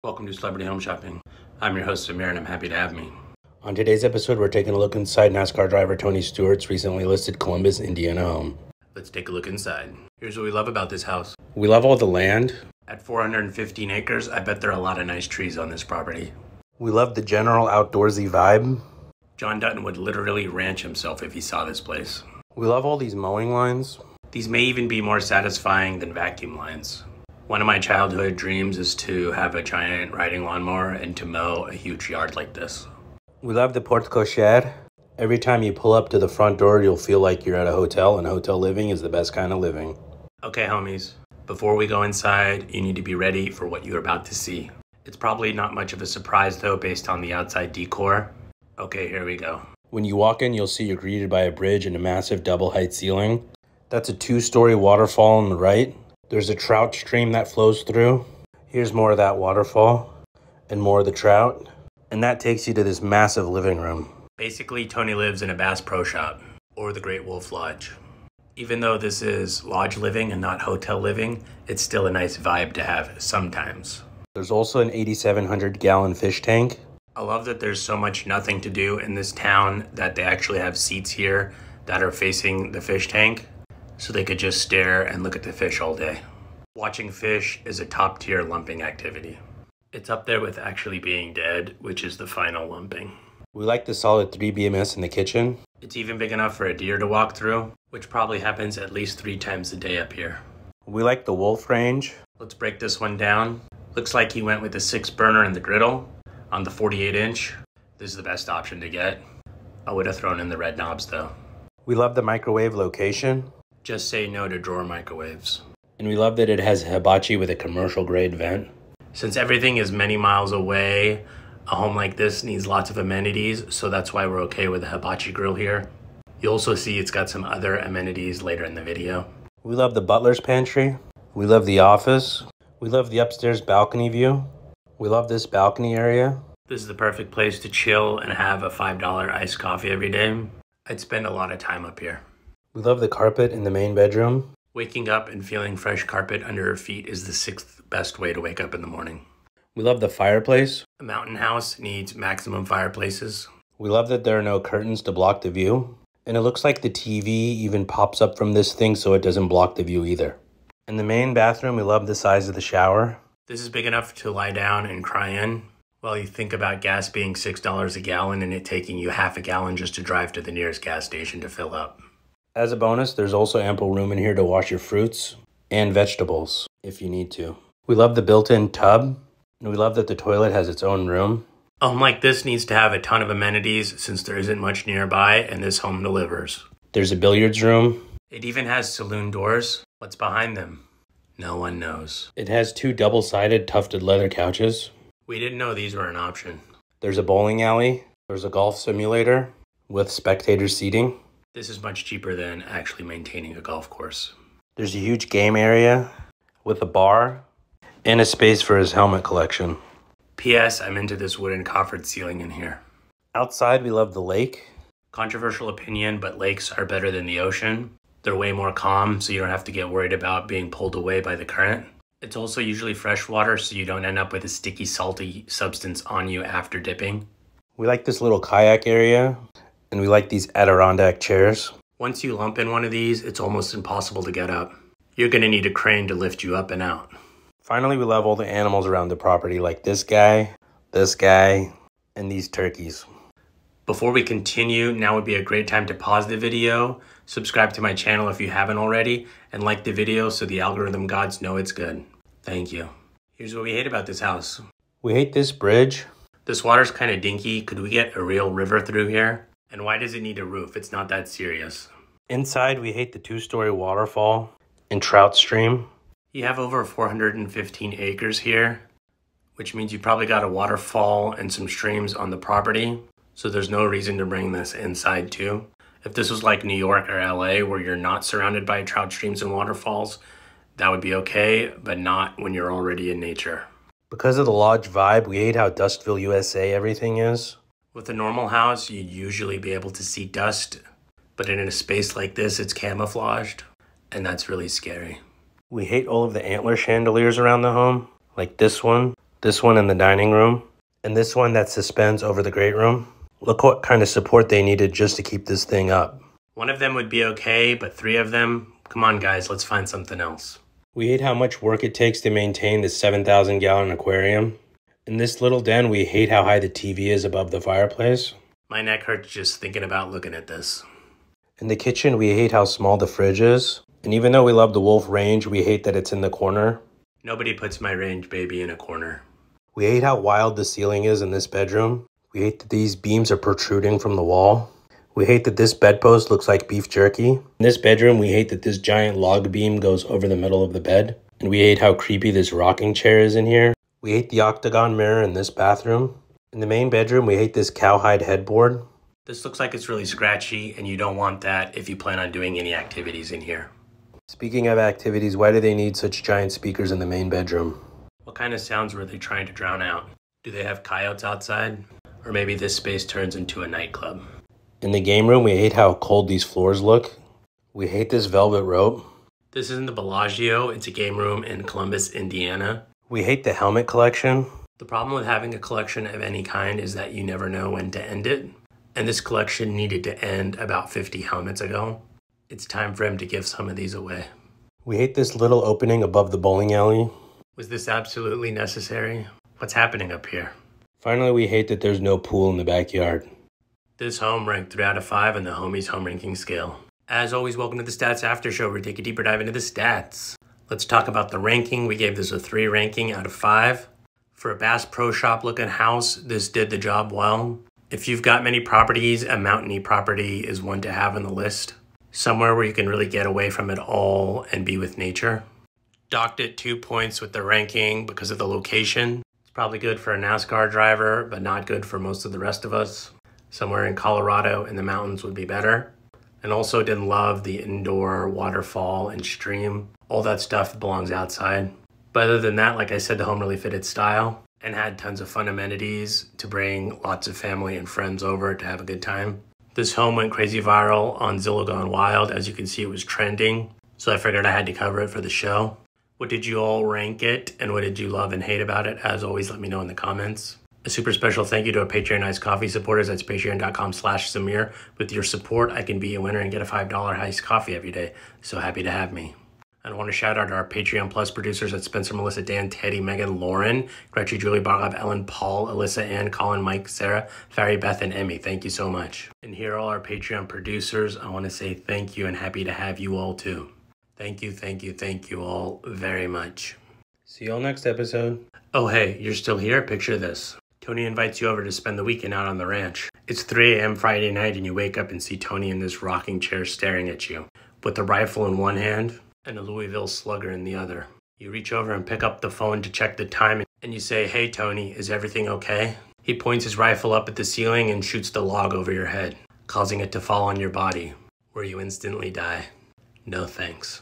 Welcome to Celebrity Home Shopping. I'm your host, Samir, and I'm happy to have me. On today's episode, we're taking a look inside NASCAR driver Tony Stewart's recently listed Columbus, Indiana home. Let's take a look inside. Here's what we love about this house. We love all the land. At 415 acres, I bet there are a lot of nice trees on this property. We love the general outdoorsy vibe. John Dutton would literally ranch himself if he saw this place. We love all these mowing lines. These may even be more satisfying than vacuum lines. One of my childhood dreams is to have a giant riding lawnmower and to mow a huge yard like this. We love the porte cochere. Every time you pull up to the front door, you'll feel like you're at a hotel, and hotel living is the best kind of living. Okay, homies. Before we go inside, you need to be ready for what you're about to see. It's probably not much of a surprise though based on the outside decor. Okay, here we go. When you walk in, you'll see you're greeted by a bridge and a massive double-height ceiling. That's a 2-story waterfall on the right. There's a trout stream that flows through. Here's more of that waterfall and more of the trout. And that takes you to this massive living room. Basically, Tony lives in a Bass Pro Shop or the Great Wolf Lodge. Even though this is lodge living and not hotel living, it's still a nice vibe to have sometimes. There's also an 8,700-gallon fish tank. I love that there's so much nothing to do in this town that they actually have seats here that are facing the fish tank, so they could just stare and look at the fish all day. Watching fish is a top-tier lumping activity. It's up there with actually being dead, which is the final lumping. We like the solid 3 BMS in the kitchen. It's even big enough for a deer to walk through, which probably happens at least 3 times a day up here. We like the wolf range. Let's break this one down. Looks like he went with the 6-burner in the griddle on the 48-inch. This is the best option to get. I would have thrown in the red knobs though. We love the microwave location. Just say no to drawer microwaves. And we love that it has hibachi with a commercial grade vent. Since everything is many miles away, a home like this needs lots of amenities, so that's why we're okay with a hibachi grill here. You'll also see it's got some other amenities later in the video. We love the butler's pantry. We love the office. We love the upstairs balcony view. We love this balcony area. This is the perfect place to chill and have a $5 iced coffee every day. I'd spend a lot of time up here. We love the carpet in the main bedroom. Waking up and feeling fresh carpet under your feet is the 6th best way to wake up in the morning. We love the fireplace. A mountain house needs maximum fireplaces. We love that there are no curtains to block the view. And it looks like the TV even pops up from this thing so it doesn't block the view either. In the main bathroom, we love the size of the shower. This is big enough to lie down and cry in. While you think about gas being $6 a gallon and it taking you half a gallon just to drive to the nearest gas station to fill up. As a bonus, there's also ample room in here to wash your fruits and vegetables if you need to. We love the built-in tub, and we love that the toilet has its own room. A home like this needs to have a ton of amenities since there isn't much nearby and this home delivers. There's a billiards room. It even has saloon doors. What's behind them? No one knows. It has 2 double-sided tufted leather couches. We didn't know these were an option. There's a bowling alley. There's a golf simulator with spectator seating. This is much cheaper than actually maintaining a golf course. There's a huge game area with a bar and a space for his helmet collection. P.S. I'm into this wooden coffered ceiling in here. Outside, we love the lake. Controversial opinion, but lakes are better than the ocean. They're way more calm, so you don't have to get worried about being pulled away by the current. It's also usually fresh water, so you don't end up with a sticky, salty substance on you after dipping. We like this little kayak area, and we like these Adirondack chairs. Once you lump in one of these, it's almost impossible to get up. You're going to need a crane to lift you up and out. Finally, we love all the animals around the property, like this guy, and these turkeys. Before we continue, now would be a great time to pause the video, subscribe to my channel if you haven't already, and like the video so the algorithm gods know it's good. Thank you. Here's what we hate about this house. We hate this bridge. This water's kind of dinky. Could we get a real river through here? And why does it need a roof? It's not that serious. Inside, we hate the 2-story waterfall and trout stream. You have over 415 acres here, which means you probably got a waterfall and some streams on the property. So there's no reason to bring this inside too. If this was like New York or LA where you're not surrounded by trout streams and waterfalls, that would be okay, but not when you're already in nature. Because of the lodge vibe, we hate how Dustville, USA everything is. With a normal house, you'd usually be able to see dust, but in a space like this, it's camouflaged, and that's really scary. We hate all of the antler chandeliers around the home, like this one, this one in the dining room, and this one that suspends over the great room. Look what kind of support they needed just to keep this thing up. One of them would be okay, but 3 of them? Come on guys, let's find something else. We hate how much work it takes to maintain this 7,000-gallon aquarium. In this little den, we hate how high the TV is above the fireplace. My neck hurts just thinking about looking at this. In the kitchen, we hate how small the fridge is. And even though we love the Wolf range, we hate that it's in the corner. Nobody puts my range baby in a corner. We hate how wild the ceiling is in this bedroom. We hate that these beams are protruding from the wall. We hate that this bedpost looks like beef jerky. In this bedroom, we hate that this giant log beam goes over the middle of the bed. And we hate how creepy this rocking chair is in here. We hate the octagon mirror in this bathroom. In the main bedroom, we hate this cowhide headboard. This looks like it's really scratchy, and you don't want that if you plan on doing any activities in here. Speaking of activities, why do they need such giant speakers in the main bedroom? What kind of sounds were they trying to drown out? Do they have coyotes outside? Or maybe this space turns into a nightclub. In the game room, we hate how cold these floors look. We hate this velvet rope. This isn't the Bellagio, it's a game room in Columbus, Indiana. We hate the helmet collection. The problem with having a collection of any kind is that you never know when to end it. And this collection needed to end about 50 helmets ago. It's time for him to give some of these away. We hate this little opening above the bowling alley. Was this absolutely necessary? What's happening up here? Finally, we hate that there's no pool in the backyard. This home ranked 3 out of 5 on the Homies home ranking scale. As always, welcome to the Stats After Show, where we take a deeper dive into the stats. Let's talk about the ranking. We gave this a 3 ranking out of 5. For a Bass Pro Shop looking house, this did the job well. If you've got many properties, a mountainy property is one to have on the list. Somewhere where you can really get away from it all and be with nature. Docked it 2 points with the ranking because of the location. It's probably good for a NASCAR driver, but not good for most of the rest of us. Somewhere in Colorado in the mountains would be better. And also didn't love the indoor waterfall and stream. All that stuff belongs outside. But other than that, like I said, the home really fit its style and had tons of fun amenities to bring lots of family and friends over to have a good time. This home went crazy viral on Zillow Gone Wild. As you can see, it was trending. So I figured I had to cover it for the show. What did you all rank it? And what did you love and hate about it? As always, let me know in the comments. A super special thank you to our Patreon Iced Coffee supporters. That's patreon.com/Samir. With your support, I can be a winner and get a $5 iced coffee every day. So happy to have me. I want to shout out our Patreon Plus producers at Spencer, Melissa, Dan, Teddy, Megan, Lauren, Gretchen, Julie, Barlab, Ellen, Paul, Alyssa, Ann, Colin, Mike, Sarah, Farry, Beth, and Emmy. Thank you so much. And here are all our Patreon producers. I want to say thank you and happy to have you all too. Thank you all very much. See you all next episode. Oh, hey, you're still here? Picture this. Tony invites you over to spend the weekend out on the ranch. It's 3 a.m. Friday night and you wake up and see Tony in this rocking chair staring at you with a rifle in one hand and a Louisville Slugger in the other. You reach over and pick up the phone to check the time and you say, "Hey Tony, is everything okay?" He points his rifle up at the ceiling and shoots the log over your head, causing it to fall on your body, where you instantly die. No thanks.